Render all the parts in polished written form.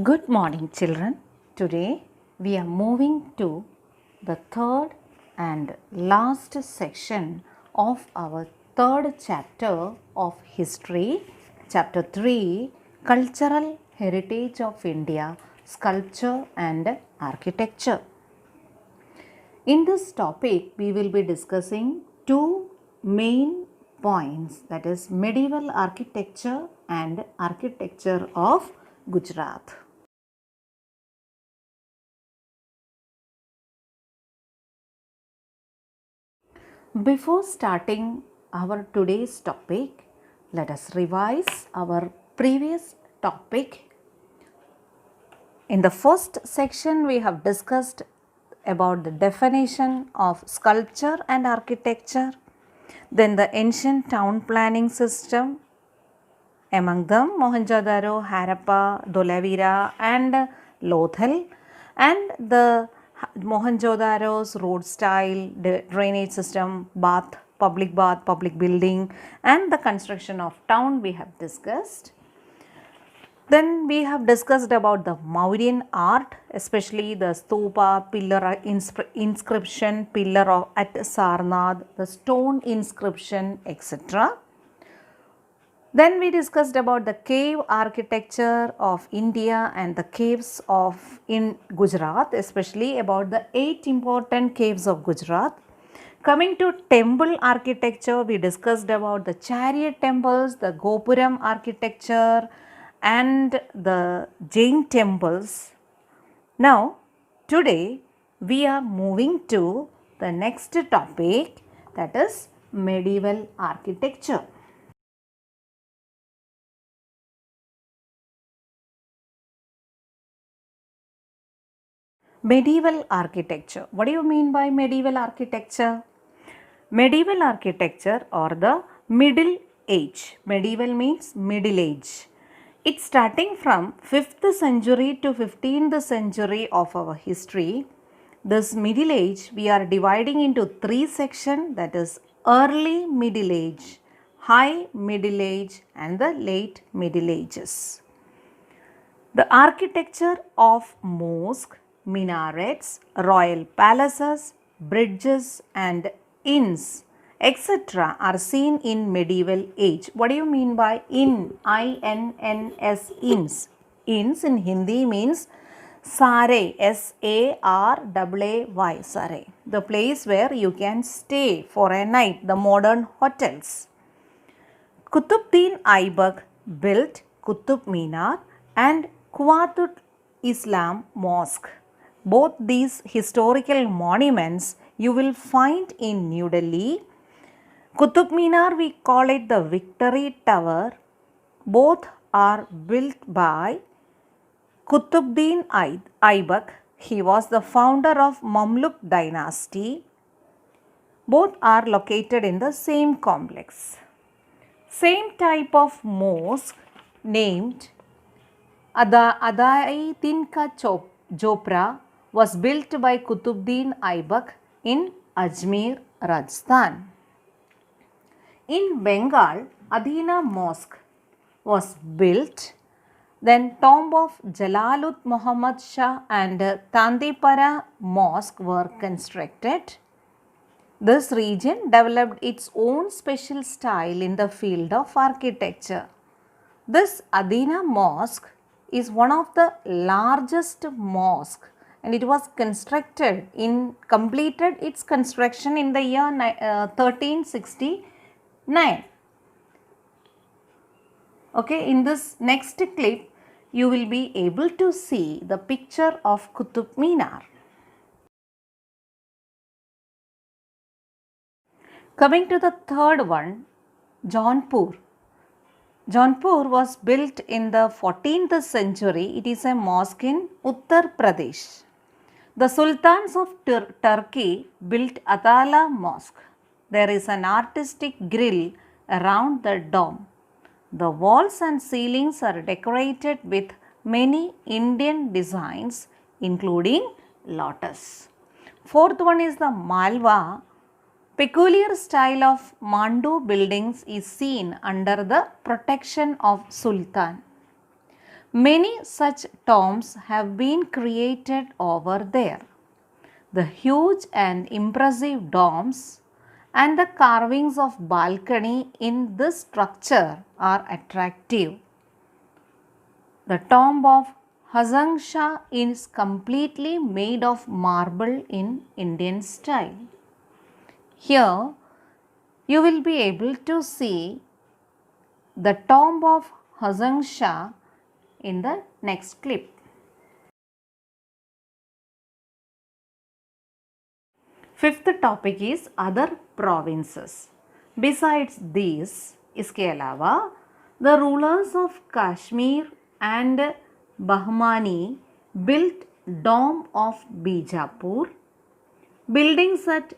Good morning, children. Today we are moving to the third and last section of our third chapter of history, chapter 3, Cultural Heritage of India, Sculpture and Architecture. In this topic, we will be discussing two main points, that is medieval architecture and architecture of Gujarat. Before starting our today's topic, let us revise our previous topic. In the first section, we have discussed about the definition of sculpture and architecture, then the ancient town planning system, among them Mohenjo-daro, Harappa, Dholavira and Lothal, and the Mohenjo-daro's road style, drainage system, public bath, public building and the construction of town we have discussed. Then we have discussed about the Mauryan art, especially the stupa, pillar inscription, pillar at Sarnath, the stone inscription, etc. Then we discussed about the cave architecture of India and the caves in Gujarat, especially about the 8 important caves of Gujarat. Coming to temple architecture, we discussed about the chariot temples, the Gopuram architecture and the Jain temples. Now, today we are moving to the next topic, that is medieval architecture. Medieval architecture. What do you mean by medieval architecture? Medieval architecture or the Middle Age. Medieval means Middle Age. It's starting from 5th century to 15th century of our history. This Middle Age we are dividing into 3 sections, that is early Middle Age, high Middle Age and the late Middle Ages. The architecture of mosque, minarets, royal palaces, bridges and inns, etc. are seen in medieval age. What do you mean by inn? I-N-N-S, inns. Inns in Hindi means Saray, S-A-R-A-Y, Saray. The place where you can stay for a night, the modern hotels. Qutbuddin Aibak built Qutub Minar and Quwatut Islam Mosque. Both these historical monuments you will find in New Delhi. Qutub Minar, we call it the Victory Tower. Both are built by Qutbuddin Aibak. He was the founder of Mamluk dynasty. Both are located in the same complex. Same type of mosque named Adai Tinka Chopra was built by Qutbuddin Aibak in Ajmer, Rajasthan. In Bengal, Adina Mosque was built. Then tomb of Jalalut Muhammad Shah and Tandipara Mosque were constructed. This region developed its own special style in the field of architecture. This Adina Mosque is one of the largest mosque and it was completed its construction in the year 1369. Okay, in this next clip you will be able to see the picture of Qutub Minar. Coming to the third one, Jaunpur. Jaunpur was built in the 14th century. It is a mosque in Uttar Pradesh. The Sultans of Turkey built Atala Mosque. There is an artistic grill around the dome. The walls and ceilings are decorated with many Indian designs including lotus. Fourth one is the Malwa. Peculiar style of Mandu buildings is seen under the protection of Sultan. Many such tombs have been created over there. The huge and impressive domes and the carvings of balcony in this structure are attractive. The tomb of Hazang Shah is completely made of marble in Indian style. Here you will be able to see the tomb of Hazang Shah in the next clip. Fifth topic is other provinces. Besides these, इसके अलावा the rulers of Kashmir and Bahmani built Dome of Bijapur, buildings at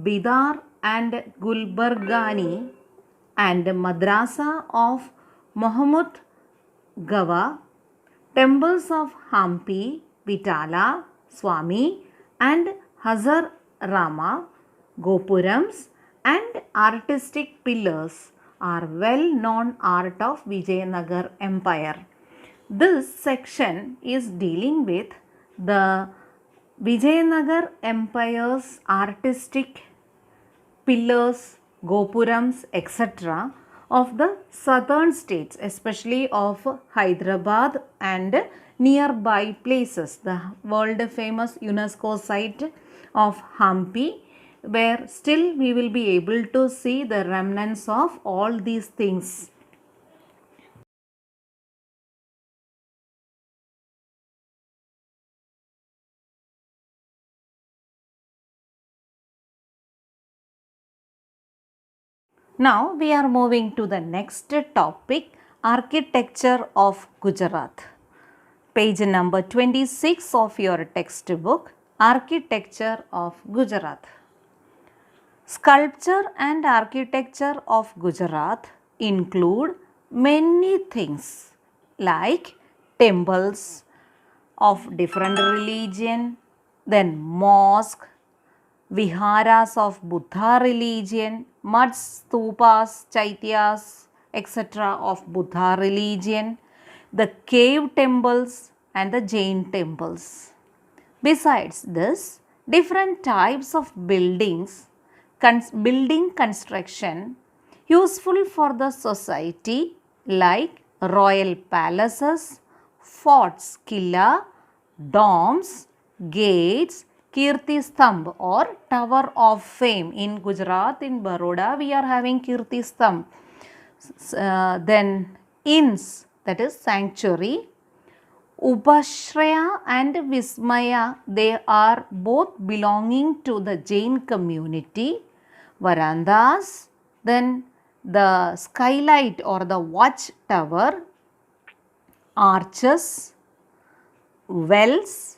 Bidar and Gulbargani and Madrasa of Muhammad Gawa, temples of Hampi, Vitala, Swami and Hazar Rama, Gopurams and artistic pillars are well known art of Vijayanagar Empire. This section is dealing with the Vijayanagar Empire's artistic pillars, gopurams, etc. of the southern states, especially of Hyderabad and nearby places. The world famous UNESCO site of Hampi, where still we will be able to see the remnants of all these things. Now we are moving to the next topic, architecture of Gujarat. Page number 26 of your textbook, architecture of Gujarat. Sculpture and architecture of Gujarat include many things like temples of different religion, then mosque, viharas of Buddha religion, mud stupas, chaityas, etc. of Buddha religion, the cave temples and the Jain temples. Besides this, different types of building construction useful for the society like royal palaces, forts, killa, domes, gates, Kirti Stambh or Tower of Fame. In Gujarat, in Baroda, we are having Kirti Stambh. Then inns, that is sanctuary. Upashraya and Vismaya, they are both belonging to the Jain community. Varandas, then the skylight or the watchtower, arches, wells,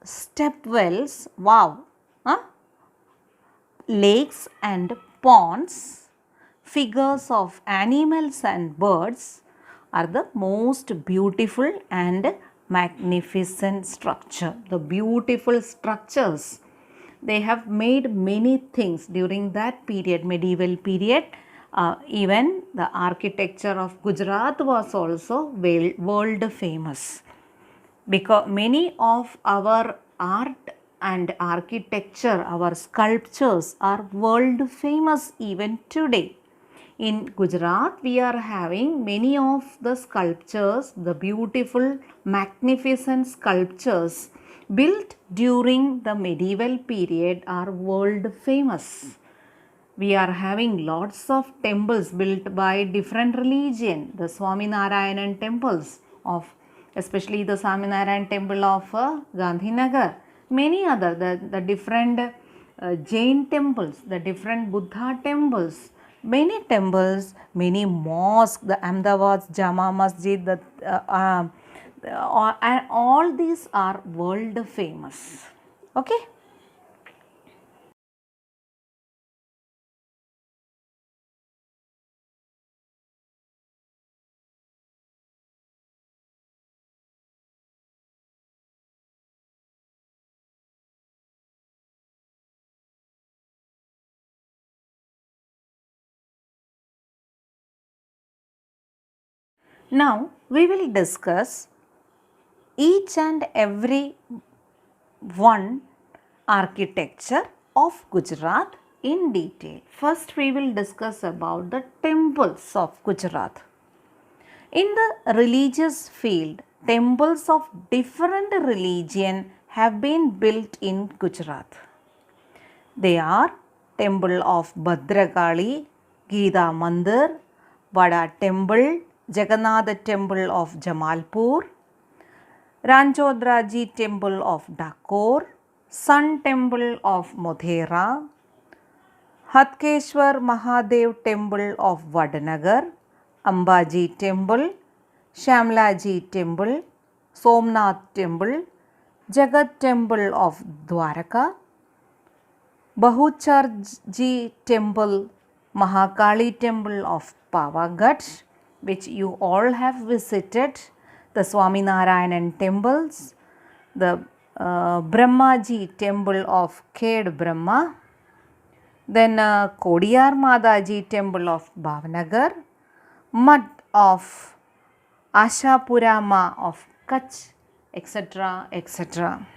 step wells, wow, lakes and ponds, figures of animals and birds are the most beautiful and magnificent structure. The beautiful structures, they have made many things during that period, medieval period. Even the architecture of Gujarat was also world famous, because many of our art and architecture, our sculptures are world famous even today. In Gujarat, we are having many of the sculptures, the beautiful, magnificent sculptures built during the medieval period are world famous. We are having lots of temples built by different religion, the Swaminarayanan temples of, especially the Swaminarayan temple of Gandhinagar, many other, the different Jain temples, the different Buddha temples, many temples, many mosques, the Ahmedabad's Jama Masjid, and all these are world famous. Okay. Now we will discuss each and every one architecture of Gujarat in detail. First, we will discuss about the temples of Gujarat. In the religious field, temples of different religion have been built in Gujarat. They are Temple of Bhadrakali, Geeta Mandir, Vada Temple, Jagannath Temple of Jamalpur, Ranchodraji Temple of Dakor, Sun Temple of Modhera, Hatkeshwar Mahadev Temple of Vadanagar, Ambaji Temple, Shamlaji Temple, Somnath Temple, Jagat Temple of Dwaraka, Bahucharji Temple, Mahakali Temple of Pavagadh, which you all have visited, the Swaminarayanan temples, the Brahmaji Temple of Khed Brahma, then Kodiyar Madaji Temple of Bhavnagar, Mud of Ashapura Ma of Kutch, etc. etc.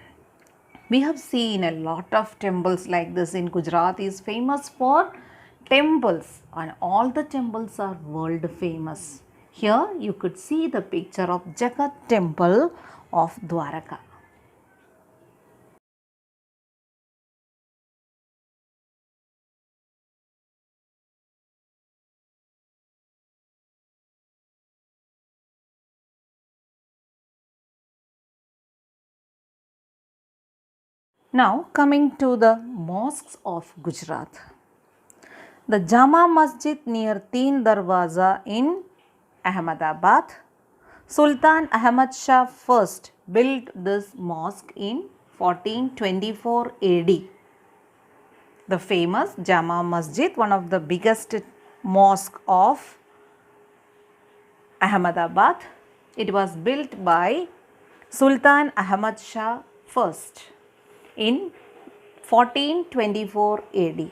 We have seen a lot of temples like this in Gujarat is famous for temples, and all the temples are world famous. Here you could see the picture of Jagat Temple of Dwaraka. Now coming to the mosques of Gujarat. The Jama Masjid near Teen Darwaza in Ahmedabad. Sultan Ahmad Shah first built this mosque in 1424 AD. The famous Jama Masjid, one of the biggest mosque of Ahmedabad. It was built by Sultan Ahmad Shah first in 1424 AD.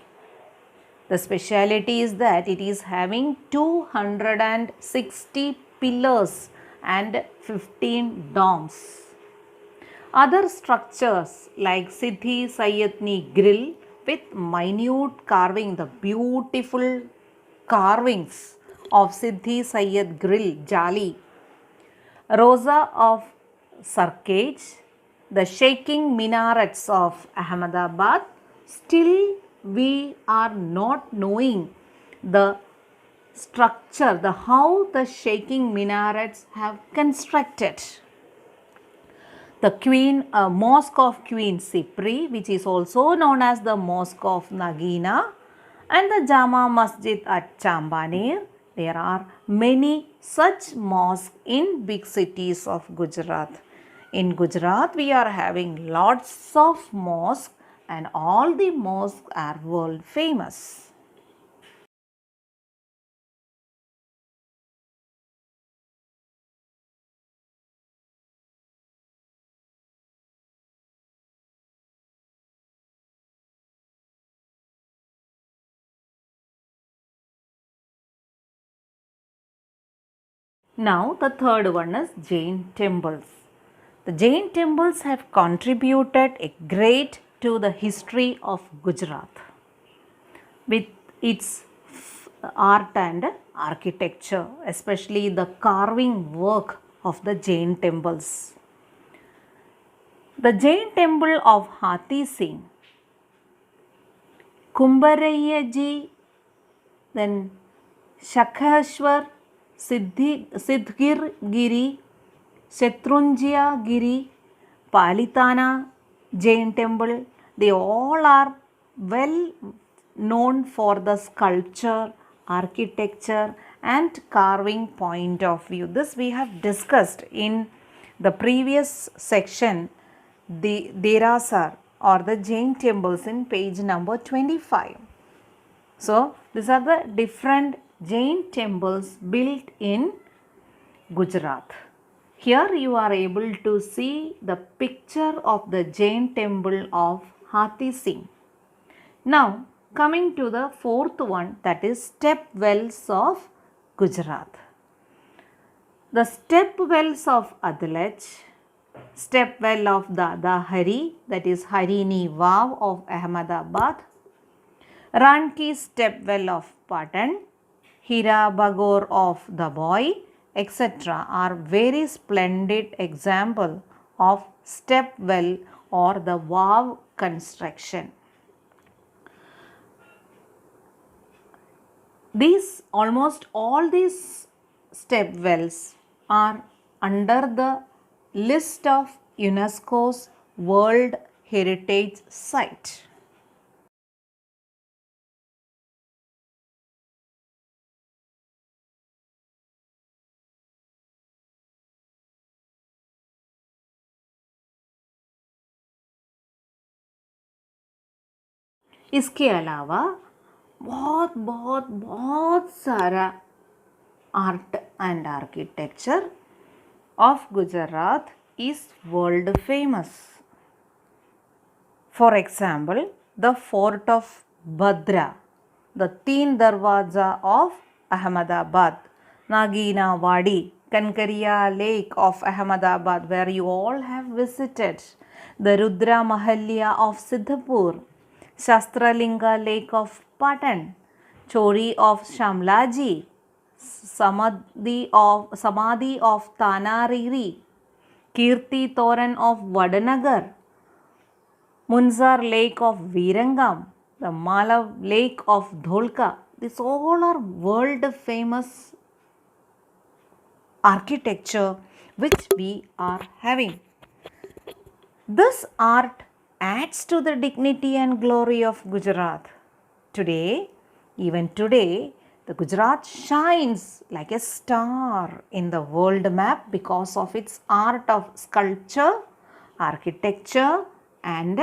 The speciality is that it is having 260 pillars and 15 domes. Other structures like Siddhi Sayyadni grill with minute carving, the beautiful carvings of Siddhi Sayyad grill, Jali, Rosa of Sarkaj, the shaking minarets of Ahmedabad, still we are not knowing the structure, how the shaking minarets have constructed. The mosque of Queen Sipri, which is also known as the mosque of Nagina, and the Jama Masjid at Chambanir. There are many such mosques in big cities of Gujarat. In Gujarat, we are having lots of mosques, and all the mosques are world famous. Now the third one is Jain temples. The Jain temples have contributed a great to the history of Gujarat with its art and architecture, especially the carving work of the Jain temples. The Jain temple of Hathi Singh, Kumbharayyaji, then Shakhashwar, Siddhgir Giri, Shatrunjya Giri, Palitana Jain temple, they all are well known for the sculpture, architecture and carving point of view. This we have discussed in the previous section, the Derasar or the Jain temples in page number 25. So, these are the different Jain temples built in Gujarat. Here you are able to see the picture of the Jain temple of Hathi Singh. Now, coming to the fourth one, that is step wells of Gujarat. The step wells of Adalaj, step well of Dada Hari, that is Harini Vav of Ahmedabad, Ranki step well of Patan, Hira Bagor of the Boy, etc. are very splendid example of step well or the Vav construction. These almost all these step wells are under the list of UNESCO's World Heritage Site. इसके अलावा बहुत बहुत बहुत सारा art and architecture of Gujarat is world famous. For example, the fort of Bhadra, the Teen Darwaza of Ahmedabad, Nagina Wadi, Kankariya Lake of Ahmedabad where you all have visited, the Rudra Mahalya of Siddhapur, Shastralinga Lake of Patan, Chori of Shamlaji, Samadhi of Tanariri, Kirti Toran of Vadanagar, Munzar Lake of Virangam, the Malav Lake of Dholka. These all are world famous architecture which we are having. This art adds to the dignity and glory of Gujarat. Even today, the Gujarat shines like a star in the world map because of its art of sculpture, architecture and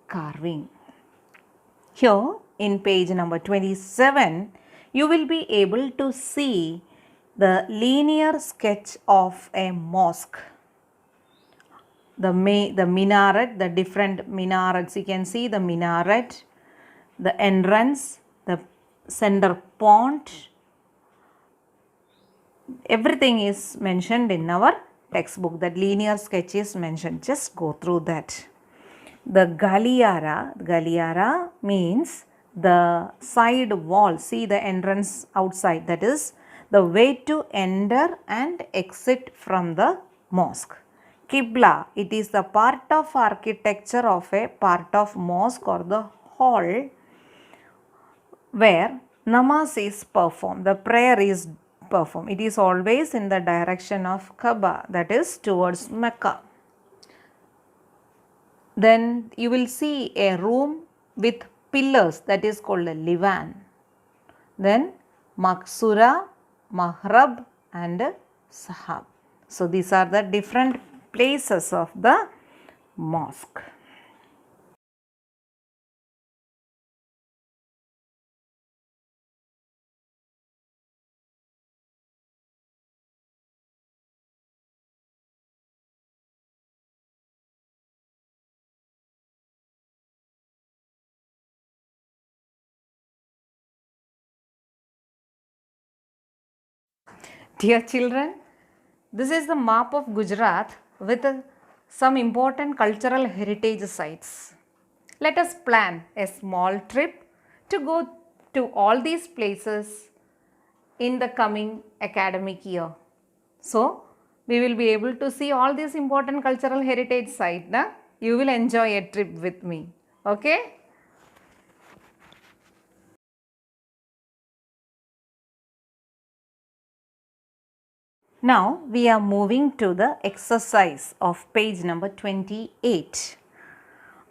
carving. Here in page number 27, you will be able to see the linear sketch of a mosque. The minaret, the different minarets, you can see the minaret, the entrance, the center pond, everything is mentioned in our textbook. That linear sketch is mentioned. Just go through that. The Galiara means the side wall. See the entrance outside. That is the way to enter and exit from the mosque. Qibla, it is the part of architecture of a part of mosque or the hall where namaz is performed, the prayer is performed. It is always in the direction of Kaaba, that is towards Mecca. Then you will see a room with pillars, that is called a Livan. Then Maksura, Mahrab and Sahab. So these are the different places of the mosque. Dear children, this is the map of Gujarat with some important cultural heritage sites. Let us plan a small trip to go to all these places in the coming academic year. So, we will be able to see all these important cultural heritage sites. You will enjoy a trip with me. Okay? Now we are moving to the exercise of page number 28.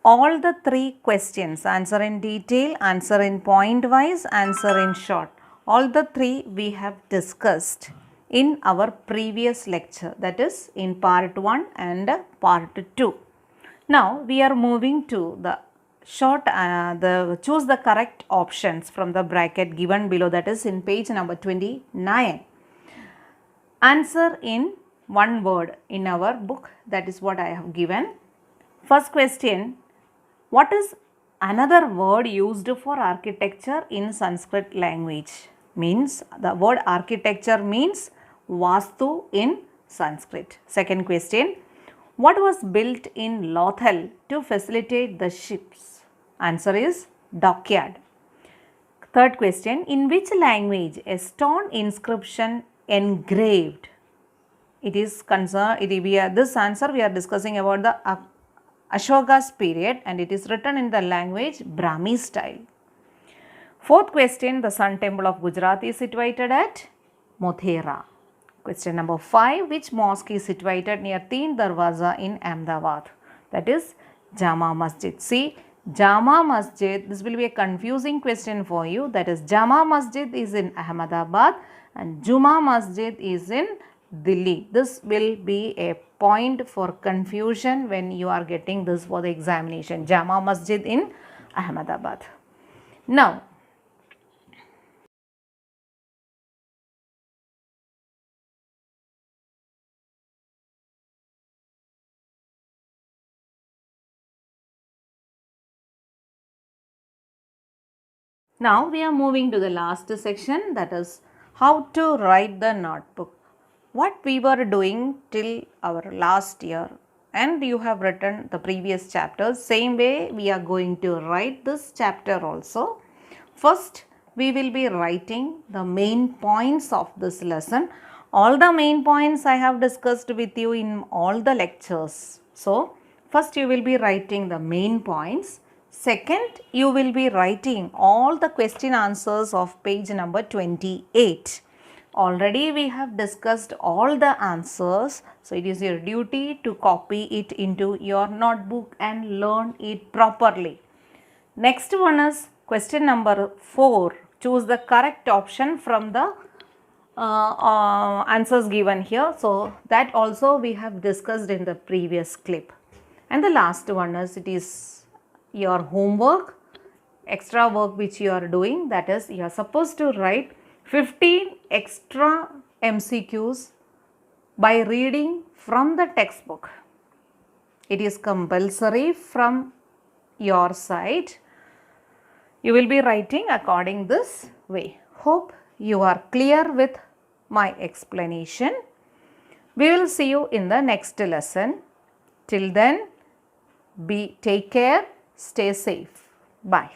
All the three questions, answer in detail, answer in point wise, answer in short. All the three we have discussed in our previous lecture, that is in part 1 and part 2. Now we are moving to the short, choose the correct options from the bracket given below, that is in page number 29. Answer in one word in our book, that is what I have given. First question, what is another word used for architecture in Sanskrit language? Means the word architecture means Vastu in Sanskrit. Second question, What was built in Lothal to facilitate the ships? Answer is dockyard. Third question, in which language a stone inscription engraved? It is concerned, this answer we are discussing about the Ashoka's period, and it is written in the language Brahmi style. Fourth question, the Sun Temple of Gujarat is situated at Mothera. Question number 5, which mosque is situated near Teen Darwaza in Ahmedabad? That is Jama Masjid. See, Jama Masjid, this will be a confusing question for you. That is Jama Masjid is in Ahmedabad and Juma Masjid is in Delhi. This will be a point for confusion when you are getting this for the examination. Jama Masjid in Ahmedabad. Now, now we are moving to the last section, that is how to write the notebook. What we were doing till our last year, and you have written the previous chapters, same way we are going to write this chapter also. First, we will be writing the main points of this lesson. All the main points I have discussed with you in all the lectures. So, first you will be writing the main points. Second, you will be writing all the question answers of page number 28. Already we have discussed all the answers. So, it is your duty to copy it into your notebook and learn it properly. Next one is question number 4. Choose the correct option from the answers given here. So, that also we have discussed in the previous clip. And the last one is, it is your homework, extra work which you are doing, that is you are supposed to write 15 extra MCQs by reading from the textbook. It is compulsory from your side. You will be writing according this way. Hope you are clear with my explanation. We will see you in the next lesson. Till then, take care, stay safe. Bye.